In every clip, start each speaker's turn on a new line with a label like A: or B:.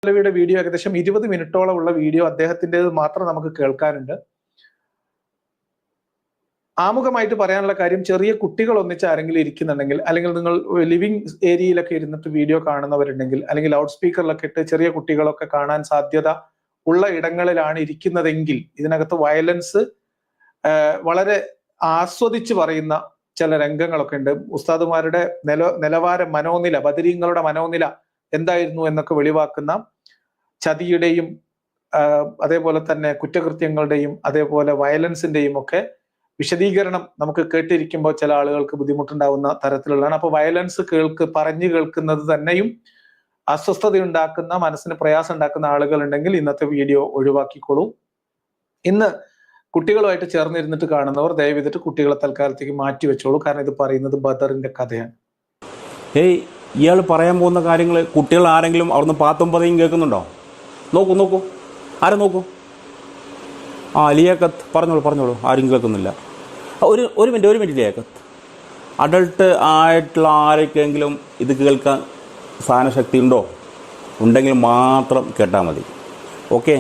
A: മൗലവിയുടെ വീഡിയോ ഏകദേശം 20 മിനിറ്റോളം ഉള്ള വീഡിയോ അദ്ദേഹത്തിൻ്റെത് മാത്രം നമുക്ക് കേൾക്കാനുണ്ട്. ആമുഖമായിട്ട് പറയാനുള്ള കാര്യം, ചെറിയ കുട്ടികൾ ഒന്നിച്ച് ആരെങ്കിലും ഇരിക്കുന്നുണ്ടെങ്കിൽ, അല്ലെങ്കിൽ നിങ്ങൾ ലിവിങ് ഏരിയയിലൊക്കെ ഇരുന്നിട്ട് വീഡിയോ കാണുന്നവരുണ്ടെങ്കിൽ, അല്ലെങ്കിൽ ലൗഡ് സ്പീക്കറിലൊക്കെ ഇട്ട് ചെറിയ കുട്ടികളൊക്കെ കാണാൻ സാധ്യത ഉള്ള ഇടങ്ങളിലാണ് ഇരിക്കുന്നതെങ്കിൽ, ഇതിനകത്ത് വയലൻസ് വളരെ ആസ്വദിച്ച് പറയുന്ന ചില രംഗങ്ങളൊക്കെ ഉണ്ട്. ഉസ്താദുമാരുടെ നിലവാര മനോനില, ബദരീങ്ങളുടെ മനോനില എന്തായിരുന്നു എന്നൊക്കെ വെളിവാക്കുന്ന ചതിയുടെയും അതേപോലെ തന്നെ കുറ്റകൃത്യങ്ങളുടെയും അതേപോലെ വയലൻസിന്റെയും ഒക്കെ വിശദീകരണം നമുക്ക് കേട്ടിരിക്കുമ്പോൾ ചില ആളുകൾക്ക് ബുദ്ധിമുട്ടുണ്ടാവുന്ന തരത്തിലുള്ളതാണ്. അപ്പൊ വയലൻസ് പറഞ്ഞു കേൾക്കുന്നത് തന്നെയും അസ്വസ്ഥതയുണ്ടാക്കുന്ന, മനസ്സിന് പ്രയാസം ഉണ്ടാക്കുന്ന ആളുകൾ ഉണ്ടെങ്കിൽ ഇന്നത്തെ വീഡിയോ ഒഴിവാക്കിക്കോളൂ. ഇന്ന് കുട്ടികളുമായിട്ട് ചേർന്നിരുന്നിട്ട് കാണുന്നവർ ദയവീതിട്ട് കുട്ടികളെ തൽക്കാലത്തേക്ക് മാറ്റി വെച്ചോളൂ. കാരണം ഇത് പറയുന്നത് ബദറിന്റെ കഥയാണ്.
B: ഇയാൾ പറയാൻ പോകുന്ന കാര്യങ്ങൾ കുട്ടികൾ ആരെങ്കിലും അവിടുന്ന് പാത്തും പതയും കേൾക്കുന്നുണ്ടോ? നോക്കൂ ആരും നോക്കൂ. ലിയാഖത്ത് പറഞ്ഞോളൂ. ആരും കേൾക്കുന്നില്ല. ഒരു മിനിറ്റ് ലിയാഖത്ത്. അഡൾട്ട് ആയിട്ടുള്ള ആരൊക്കെങ്കിലും ഇത് കേൾക്കാൻ സാധനശക്തി ഉണ്ടോ? ഉണ്ടെങ്കിൽ മാത്രം കേട്ടാൽ മതി. ഓക്കെ.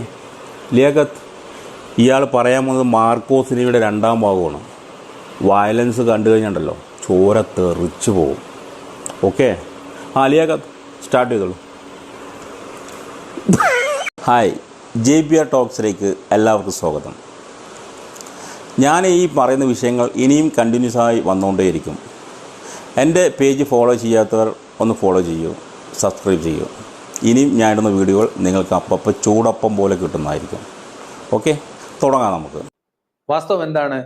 B: ലിയാഖത്ത്, ഇയാൾ പറയാൻ പോകുന്നത് മാർക്കോസിനിയുടെ 2ാം ഭാഗമാണ്. വയലൻസ് കണ്ടു കഴിഞ്ഞുണ്ടല്ലോ, ചോര തെറിച്ചു പോകും. ഓക്കെ. ലിയാഖത്ത് സ്റ്റാർട്ട് ചെയ്തോളൂ. ഹായ്, JPR ടോക്സിലേക്ക് എല്ലാവർക്കും സ്വാഗതം. ഞാൻ ഈ പറയുന്ന വിഷയങ്ങൾ ഇനിയും കണ്ടിന്യൂസ് ആയി വന്നുകൊണ്ടേയിരിക്കും. എൻ്റെ പേജ് ഫോളോ ചെയ്യാത്തവർ ഒന്ന് ഫോളോ ചെയ്യൂ, സബ്സ്ക്രൈബ് ചെയ്യൂ. ഇനിയും ഞാൻ ഇടുന്ന വീഡിയോകൾ നിങ്ങൾക്ക് അപ്പം ചൂടപ്പം പോലെ കിട്ടുന്നതായിരിക്കും. ഓക്കെ, തുടങ്ങാം നമുക്ക്.
A: വാസ്തവം എന്താണ്?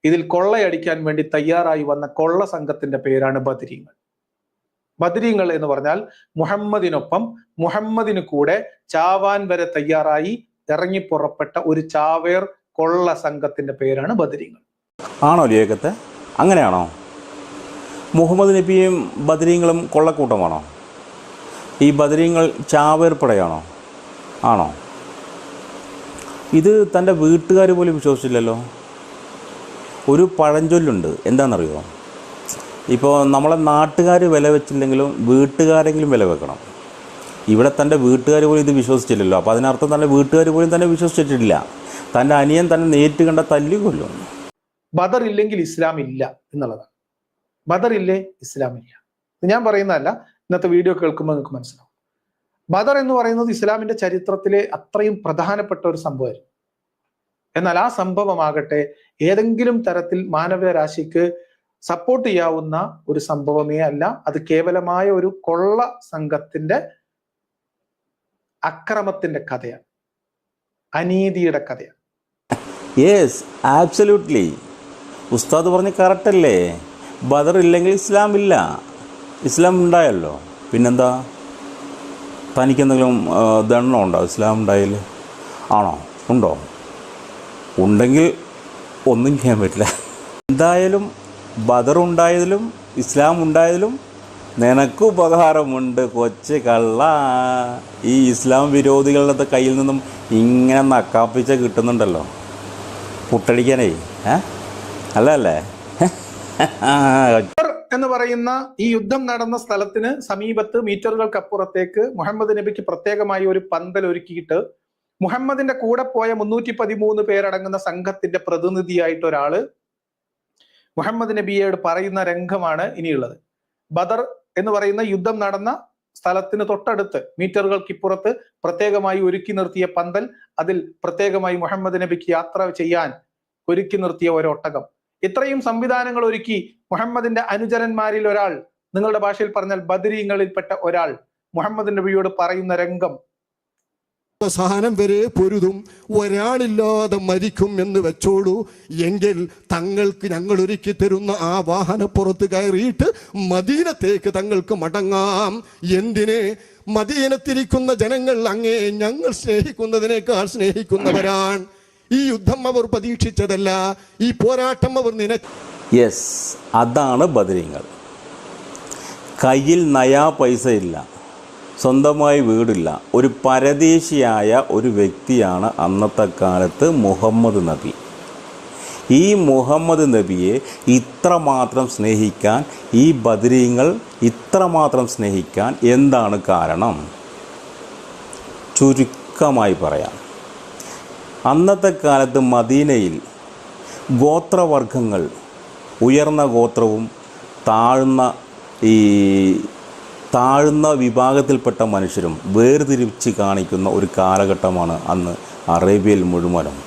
A: ഇതിൽ കൊള്ളയടിക്കാൻ വേണ്ടി തയ്യാറായി വന്ന കൊള്ള സംഘത്തിന്റെ പേരാണ് ബദരീങ്ങൾ. ബദരീങ്ങൾ എന്ന് പറഞ്ഞാൽ മുഹമ്മദിനൊപ്പം, മുഹമ്മദിന് കൂടെ ചാവാൻ വരെ തയ്യാറായി ഇറങ്ങി പുറപ്പെട്ട ഒരു ചാവേർ കൊള്ള സംഘത്തിന്റെ പേരാണ് ബദരീങ്ങൾ.
B: ആണോ ലിയാഖത്തെ? അങ്ങനെയാണോ? മുഹമ്മദ് നബിയും ബദരീങ്ങളും കൊള്ളക്കൂട്ടമാണോ? ഈ ബദരീങ്ങൾ ചാവേർ പടയാണോ? ആണോ? ഇത് തൻ്റെ വീട്ടുകാർ പോലും വിശ്വസിച്ചില്ലല്ലോ. ഒരു പഴഞ്ചൊല്ലുണ്ട്, എന്താണെന്നറിയോ? ഇപ്പോൾ നമ്മളെ നാട്ടുകാർ വില വെച്ചില്ലെങ്കിലും വീട്ടുകാരെങ്കിലും വില വെക്കണം. ഇവിടെ തൻ്റെ വീട്ടുകാർ പോലും ഇത് വിശ്വസിച്ചില്ലല്ലോ. അപ്പോൾ അതിനർത്ഥം തൻ്റെ വീട്ടുകാർ പോലും തന്നെ വിശ്വസിച്ചിട്ടില്ല. തൻ്റെ അനിയൻ തന്നെ നേരിട്ട് കണ്ട തല്ലുകൊല്ലും.
A: ബദർ ഇല്ലെങ്കിൽ ഇസ്ലാം ഇല്ല എന്നുള്ളതാണ്. ബദർ ഇല്ലേ ഇസ്ലാം ഇല്ല. ഞാൻ പറയുന്നതല്ല, ഇന്നത്തെ വീഡിയോ കേൾക്കുമ്പോൾ നിങ്ങൾക്ക് മനസ്സിലാവും. ബദർ എന്ന് പറയുന്നത് ഇസ്ലാമിന്റെ ചരിത്രത്തിലെ അത്രയും പ്രധാനപ്പെട്ട ഒരു സംഭവമായിരുന്നു. എന്നാൽ ആ സംഭവമാകട്ടെ ഏതെങ്കിലും തരത്തിൽ മാനവരാശിക്ക് സപ്പോർട്ട് ചെയ്യാവുന്ന ഒരു സംഭവമേ അല്ല. അത് കേവലമായ ഒരു കൊള്ള സംഘത്തിന്റെ അക്രമത്തിന്റെ കഥയാണ്, അനീതിയുടെ കഥയാണ്.
B: Yes, absolutely. ഉസ്താദ് പറഞ്ഞ് കറക്റ്റല്ലേ? ബദർ ഇല്ലെങ്കിൽ ഇസ്ലാം ഇല്ല. ഇസ്ലാം ഉണ്ടായല്ലോ, പിന്നെന്താ? തനിക്കെന്തെങ്കിലും ദണ്ണം ഉണ്ടോ ഇസ്ലാം ഉണ്ടായാൽ? ആണോ? ഉണ്ടോ? ഉണ്ടെങ്കിൽ ഒന്നും ചെയ്യാൻ പറ്റില്ല. എന്തായാലും ബദർ ഉണ്ടായതിലും ഇസ്ലാം ഉണ്ടായതിലും നിനക്ക് ഉപകാരമുണ്ട് കൊച്ചു കള്ള. ഈ ഇസ്ലാം വിരോധികളുടെ കയ്യിൽ നിന്നും ഇങ്ങനെ നക്കാപ്പിച്ച കിട്ടുന്നുണ്ടല്ലോ പുട്ടടിക്കാനേ. അല്ലേ?
A: എന്ന് പറയുന്ന ഈ യുദ്ധം നടന്ന സ്ഥലത്തിന് സമീപത്ത് മീറ്ററുകൾക്കപ്പുറത്തേക്ക് മുഹമ്മദ് നബിക്ക് പ്രത്യേകമായി ഒരു പന്തൽ ഒരുക്കിയിട്ട് മുഹമ്മദിന്റെ കൂടെ പോയ 313 പേരടങ്ങുന്ന സംഘത്തിന്റെ പ്രതിനിധിയായിട്ട് ഒരാള് മുഹമ്മദ് നബിയോട് പറയുന്ന രംഗമാണ് ഇനിയുള്ളത്. ബദർ എന്ന് പറയുന്ന യുദ്ധം നടന്ന സ്ഥലത്തിന് തൊട്ടടുത്ത് മീറ്ററുകൾക്കിപ്പുറത്ത് പ്രത്യേകമായി ഒരുക്കി നിർത്തിയ പന്തൽ, അതിൽ പ്രത്യേകമായി മുഹമ്മദ് നബിക്ക് യാത്ര ചെയ്യാൻ ഒരുക്കി നിർത്തിയ ഒരു ഒട്ടകം, ഇത്രയും സംവിധാനങ്ങൾ ഒരുക്കി മുഹമ്മദിന്റെ അനുചരന്മാരിൽ ഒരാൾ, നിങ്ങളുടെ ഭാഷയിൽ പറഞ്ഞാൽ ബദരീങ്ങളിൽപ്പെട്ട ഒരാൾ മുഹമ്മദ് നബിയോട് പറയുന്ന രംഗം,
C: അവസാനം വരെ പൊരുതും, ഒരാളില്ലാതെ മരിക്കും എന്ന് വെച്ചോളൂ. എങ്കിൽ തങ്ങൾക്ക് ഞങ്ങൾ ഒരുക്കി തരുന്ന ആ വാഹനപ്പുറത്ത് കയറിയിട്ട് മദീനത്തേക്ക് തങ്ങൾക്ക് മടങ്ങാം. എന്തിന്? മദീനത്തിരിക്കുന്ന ജനങ്ങൾ അങ്ങേ ഞങ്ങൾ സ്നേഹിക്കുന്നതിനേക്കാൾ സ്നേഹിക്കുന്നവരാണ്. ഈ യുദ്ധം അവർ പ്രതീക്ഷിച്ചതല്ല, ഈ പോരാട്ടം അവർ
B: യെസ്, അതാണ് ബദരീങ്ങൾ. കയ്യിൽ നയാ പൈസ ഇല്ല, സ്വന്തമായി വീടില്ല, ഒരു പരദേശിയായ ഒരു വ്യക്തിയാണ് അന്നത്തെ കാലത്ത് മുഹമ്മദ് നബി. ഈ മുഹമ്മദ് നബിയെ ഇത്രമാത്രം സ്നേഹിക്കാൻ, ഈ ബദരീങ്ങൾ ഇത്രമാത്രം സ്നേഹിക്കാൻ എന്താണ് കാരണം? ചുരുക്കമായി പറയാം. അന്നത്തെ കാലത്ത് മദീനയിൽ ഗോത്രവർഗങ്ങൾ ഉയർന്ന ഗോത്രവും താഴ്ന്ന വിഭാഗത്തിൽപ്പെട്ട മനുഷ്യരും വേർതിരിച്ച് കാണിക്കുന്ന ഒരു കാലഘട്ടമാണ് അന്ന് അറേബ്യയിൽ മുഴുവനും.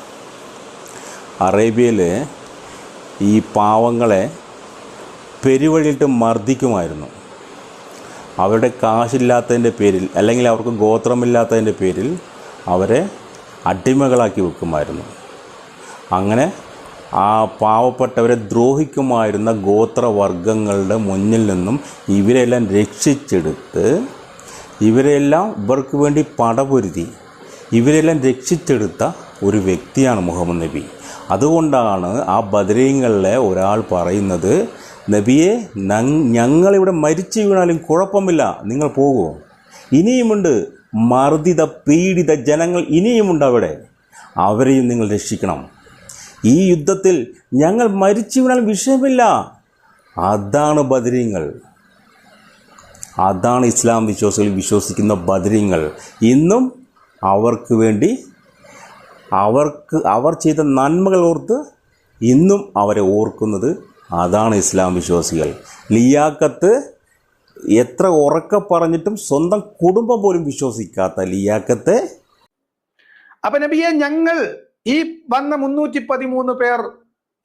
B: അറേബ്യയിൽ ഈ പാവങ്ങളെ പെരുവഴിയിട്ട് മർദ്ദിക്കുമായിരുന്നു. അവരുടെ കാശില്ലാത്തതിൻ്റെ പേരിൽ അല്ലെങ്കിൽ അവർക്ക് ഗോത്രമില്ലാത്തതിൻ്റെ പേരിൽ അവരെ അടിമകളാക്കി വെക്കുമായിരുന്നു. അങ്ങനെ ആ പാവപ്പെട്ടവരെ ദ്രോഹിക്കുമായിരുന്ന ഗോത്രവർഗങ്ങളുടെ മുന്നിൽ നിന്നും ഇവരെല്ലാം രക്ഷിച്ചെടുത്ത് ഇവർക്ക് വേണ്ടി പടപൊരുതി ഇവരെല്ലാം രക്ഷിച്ചെടുത്ത ഒരു വ്യക്തിയാണ് മുഹമ്മദ് നബി. അതുകൊണ്ടാണ് ആ ബദരീങ്ങളിലെ ഒരാൾ പറയുന്നത്, നബിയെ, ഞങ്ങളിവിടെ മരിച്ചു വീണാലും കുഴപ്പമില്ല, നിങ്ങൾ പോകുമോ? ഇനിയുമുണ്ട് മർദ്ദിത പീഡിത ജനങ്ങൾ, ഇനിയുമുണ്ട് അവിടെ, അവരെയും നിങ്ങൾ രക്ഷിക്കണം. ഈ യുദ്ധത്തിൽ ഞങ്ങൾ മരിച്ചു വീണാൽ വിഷയമില്ല. അതാണ് ബദരീങ്ങൾ, അതാണ് ഇസ്ലാം വിശ്വാസികൾ വിശ്വസിക്കുന്ന ബദരീങ്ങൾ. ഇന്നും അവർക്ക് വേണ്ടി അവർ ചെയ്ത നന്മകൾ ഓർത്ത് ഇന്നും അവരെ ഓർക്കുന്നത് അതാണ് ഇസ്ലാം വിശ്വാസികൾ. ലിയാക്കത്ത് എത്ര ഉറക്കെ പറഞ്ഞിട്ടും സ്വന്തം കുടുംബം പോലും വിശ്വസിക്കാത്ത ലിയാക്കത്ത്.
A: അപ്പൊ നബിയെ, ഞങ്ങൾ ഈ വന്ന 313 പേർ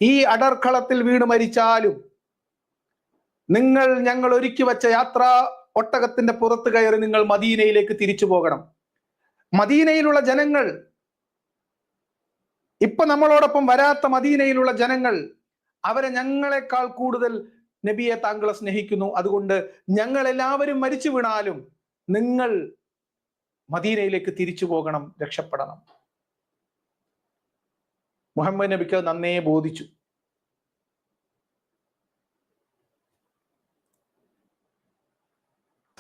A: ഈ അടർക്കളത്തിൽ വീണ് മരിച്ചാലും ഞങ്ങൾ ഒരുക്കി വച്ച യാത്ര ഒട്ടകത്തിന്റെ പുറത്ത് കയറി നിങ്ങൾ മദീനയിലേക്ക് തിരിച്ചു പോകണം. മദീനയിലുള്ള ജനങ്ങൾ, ഇപ്പൊ നമ്മളോടൊപ്പം വരാത്ത മദീനയിലുള്ള ജനങ്ങൾ, അവരെ ഞങ്ങളെക്കാൾ കൂടുതൽ നബിയെ താങ്കളെ സ്നേഹിക്കുന്നു. അതുകൊണ്ട് ഞങ്ങൾ എല്ലാവരും മരിച്ചു വീണാലും നിങ്ങൾ മദീനയിലേക്ക് തിരിച്ചു പോകണം, രക്ഷപ്പെടണം. മുഹമ്മദ് നബിക്ക് നന്നേ ബോധിച്ചു.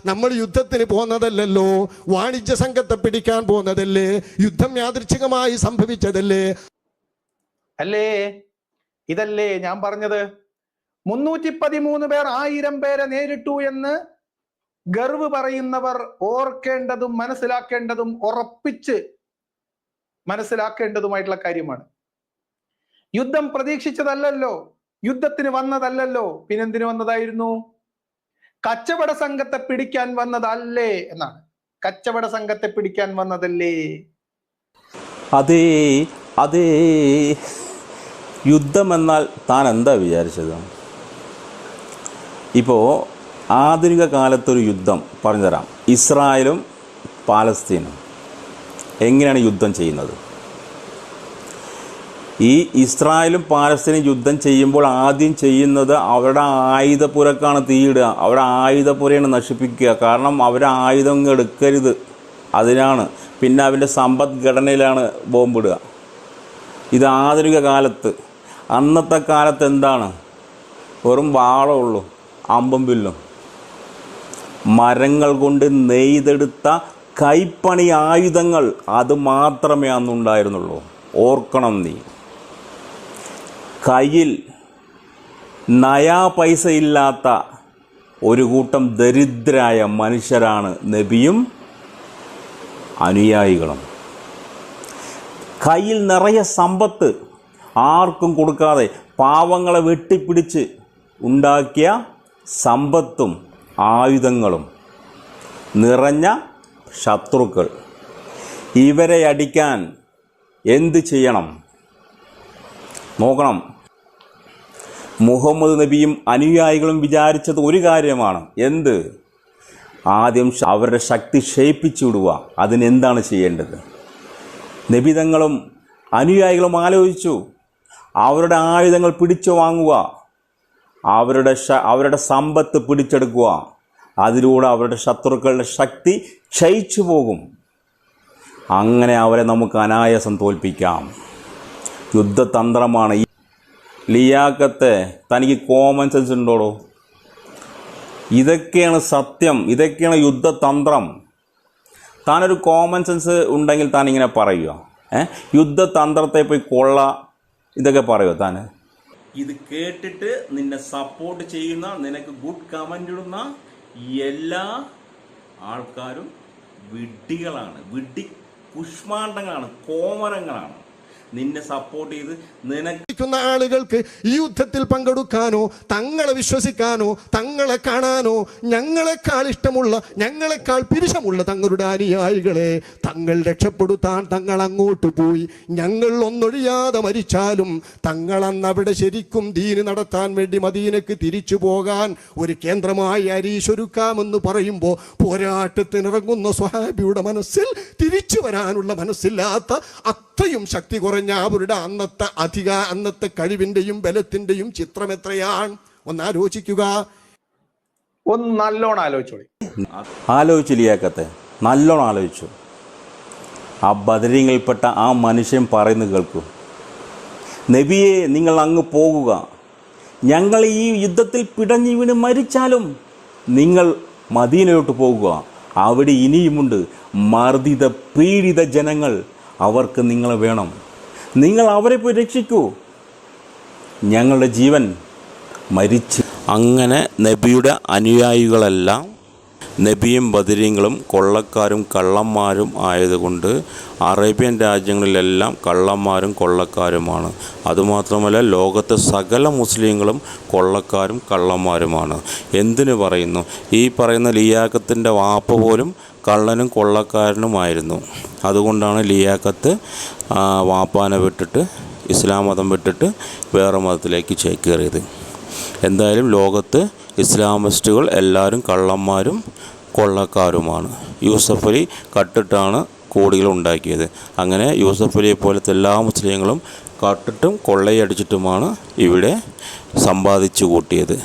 C: നമ്മൾ യുദ്ധത്തിന് പോകുന്നതല്ലല്ലോ, വാണിജ്യ സംഘത്തെ പിടിക്കാൻ പോകുന്നതല്ലേ, യുദ്ധം യാദൃച്ഛികമായി സംഭവിച്ചതല്ലേ.
A: അല്ലേ? ഇതല്ലേ ഞാൻ പറഞ്ഞത്? 313 പേർ 1000 പേരെ നേരിട്ടു എന്ന് ഗർവ് പറയുന്നവർ ഓർക്കേണ്ടതും മനസ്സിലാക്കേണ്ടതും ഉറപ്പിച്ച് മനസ്സിലാക്കേണ്ടതുമായിട്ടുള്ള കാര്യമാണ്. യുദ്ധം പ്രതീക്ഷിച്ചതല്ലല്ലോ, യുദ്ധത്തിന് വന്നതല്ലല്ലോ, പിന്നെന്തിനു വന്നതായിരുന്നു? കച്ചവട സംഘത്തെ പിടിക്കാൻ വന്നതല്ലേ എന്നാണ്. കച്ചവട സംഘത്തെ പിടിക്കാൻ വന്നതല്ലേ?
B: അതേ അതേ. യുദ്ധമെന്നാൽ താൻ എന്താ വിചാരിച്ചത്? ഇപ്പോൾ ആധുനിക കാലത്തൊരു യുദ്ധം പറഞ്ഞുതരാം. ഇസ്രായേലും പാലസ്തീനും എങ്ങനെയാണ് യുദ്ധം ചെയ്യുന്നത്? ഈ ഇസ്രായേലും പാലസ്തീനും യുദ്ധം ചെയ്യുമ്പോൾ ആദ്യം ചെയ്യുന്നത് അവരുടെ ആയുധപ്പുരക്കാണ് തീയിടുക, അവരുടെ ആയുധപ്പുരയാണ് നശിപ്പിക്കുക. കാരണം അവരുടെ ആയുധം എടുക്കരുത്, അതിനാണ്. പിന്നെ അവൻ്റെ സമ്പദ്ഘടനയിലാണ് ബോംബിടുക. ഇത് ആധുനിക കാലത്ത്. അന്നത്തെ കാലത്ത് എന്താണ്? വെറും വാളേ ഉള്ളൂ, അമ്പും വില്ലും. മരങ്ങൾ കൊണ്ട് നെയ്തെടുത്ത കൈപ്പണി ആയുധങ്ങൾ, അത് മാത്രമേ അന്നുണ്ടായിരുന്നുള്ളൂ. ഓർക്കണം നീ. കയ്യിൽ നയാ പൈസ ഇല്ലാത്ത ഒരു കൂട്ടം ദരിദ്രരായ മനുഷ്യരാണ് നബിയും അനുയായികളും. കയ്യിൽ നിറയെ സമ്പത്ത് ആർക്കും കൊടുക്കാതെ പാവങ്ങളെ വെട്ടിപ്പിടിച്ച് ഉണ്ടാക്കിയ സമ്പത്തും ആയുധങ്ങളും നിറഞ്ഞ ശത്രുക്കൾ. ഇവരെ അടിക്കാൻ എന്ത് ചെയ്യണം നോക്കണം. മുഹമ്മദ് നബിയും അനുയായികളും വിചാരിച്ചത് ഒരു കാര്യമാണ്. എന്ത്? ആദ്യം അവരുടെ ശക്തി ക്ഷയിപ്പിച്ചു വിടുക. അതിനെന്താണ് ചെയ്യേണ്ടത്? നബിതങ്ങളും അനുയായികളും ആലോചിച്ചു. അവരുടെ ആയുധങ്ങൾ പിടിച്ചു വാങ്ങുക, അവരുടെ സമ്പത്ത് പിടിച്ചെടുക്കുക. അതിലൂടെ അവരുടെ ശത്രുക്കളുടെ ശക്തി ക്ഷയിച്ചു പോകും. അങ്ങനെ അവരെ നമുക്ക് അനായാസം തോൽപ്പിക്കാം. യുദ്ധതന്ത്രമാണ്. ലിയാക്കത്തെ, തനിക്ക് കോമൺ സെൻസ് ഉണ്ടോടോ? ഇതൊക്കെയാണ് സത്യം, ഇതൊക്കെയാണ് യുദ്ധതന്ത്രം. താനൊരു കോമൺ സെൻസ് ഉണ്ടെങ്കിൽ താൻ ഇങ്ങനെ പറയുക? യുദ്ധതന്ത്രത്തെ പോയി കൊള്ള, ഇതൊക്കെ പറയുമോ താൻ? ഇത് കേട്ടിട്ട് നിന്നെ സപ്പോർട്ട് ചെയ്യുന്ന, നിനക്ക് ഗുഡ് കമൻ്റ് ഇടുന്ന എല്ലാ ആൾക്കാരും വിഡ്ഢികളാണ്, വിഡ്ഢി കുഷ്മാണ്ഡങ്ങളാണ്, കോമരങ്ങളാണ്. നിന്നെ സപ്പോർട്ട് ചെയ്ത് നിനക്ക്
C: ആളുകൾക്ക് ഈ യുദ്ധത്തിൽ പങ്കെടുക്കാനോ തങ്ങളെ വിശ്വസിക്കാനോ തങ്ങളെ കാണാനോ ഞങ്ങളെക്കാൾ ഇഷ്ടമുള്ള ഞങ്ങളെക്കാൾ പിരിശമുള്ള തങ്ങളുടെ അനുയായികളെ തങ്ങൾ രക്ഷപ്പെടുത്താൻ തങ്ങൾ അങ്ങോട്ട് പോയി. ഞങ്ങൾ ഒന്നൊഴിയാതെ മരിച്ചാലും തങ്ങൾ അന്ന് അവിടെ ശരിക്കും ദീന് നടത്താൻ വേണ്ടി മദീനക്ക് തിരിച്ചു പോകാൻ ഒരു കേന്ദ്രമായി അരീശൊരുക്കാമെന്ന് പറയുമ്പോൾ പോരാട്ടത്തിനിറങ്ങുന്ന സ്വഹാബിയുടെ മനസ്സിൽ തിരിച്ചു വരാനുള്ള മനസ്സില്ലാത്ത അത്രയും ശക്തി കുറഞ്ഞ അവരുടെ അന്നത്തെ കഴിവിന്റെയും ബലത്തിന്റെയും ചിത്രം എത്രയാണ്? ഒന്നാലോചിക്കുക,
A: ഒന്ന് നല്ലോണം ആലോചിച്ചോളി.
B: ആലോചിച്ചു ലിയാക്കത്തെ, നല്ലോണം ആലോചിച്ചു. ആ ബദരീങ്ങളിൽപ്പെട്ട ആ മനുഷ്യൻ പറയുന്നത് കേൾക്കൂ. നബിയെ, നിങ്ങൾ അങ്ങ് പോകുക, ഞങ്ങൾ ഈ യുദ്ധത്തിൽ പിടഞ്ഞു വീണ് മരിച്ചാലും നിങ്ങൾ മദീനയോട്ട് പോകുക. അവിടെ ഇനിയുമുണ്ട് മർദ്ദിത പീഡിത ജനങ്ങൾ, അവർക്ക് നിങ്ങളെ വേണം, നിങ്ങൾ അവരെ പോയി രക്ഷിക്കൂ, ഞങ്ങളുടെ ജീവൻ മരിച്ച്. അങ്ങനെ നബിയുടെ അനുയായികളെല്ലാം നബിയും ബദരീങ്ങളും കൊള്ളക്കാരും കള്ളന്മാരും ആയതുകൊണ്ട് അറേബ്യൻ രാജ്യങ്ങളിലെല്ലാം കള്ളന്മാരും കൊള്ളക്കാരുമാണ്. അതുമാത്രമല്ല, ലോകത്തെ സകല മുസ്ലിങ്ങളും കൊള്ളക്കാരും കള്ളന്മാരുമാണ്. എന്തിനു പറയുന്നു, ഈ പറയുന്ന ലിയാക്കത്തിൻ്റെ വാപ്പ പോലും കള്ളനും കൊള്ളക്കാരനുമായിരുന്നു. അതുകൊണ്ടാണ് ലിയാക്കത്ത് വാപ്പാനെ വിട്ടിട്ട് ഇസ്ലാം മതം വിട്ടിട്ട് വേറെ മതത്തിലേക്ക് ചേക്കേറിയത്. എന്തായാലും ലോകത്ത് ഇസ്ലാമിസ്റ്റുകൾ എല്ലാവരും കള്ളന്മാരും കൊള്ളക്കാരുമാണ്. യൂസഫ് അലി കട്ടിട്ടാണ് കോടികൾ ഉണ്ടാക്കിയത്. അങ്ങനെ യൂസഫ് അലിയെ പോലത്തെ എല്ലാ മുസ്ലിങ്ങളും കട്ടിട്ടും കൊള്ളയടിച്ചിട്ടുമാണ് ഇവിടെ സമ്പാദിച്ചു കൂട്ടിയത്.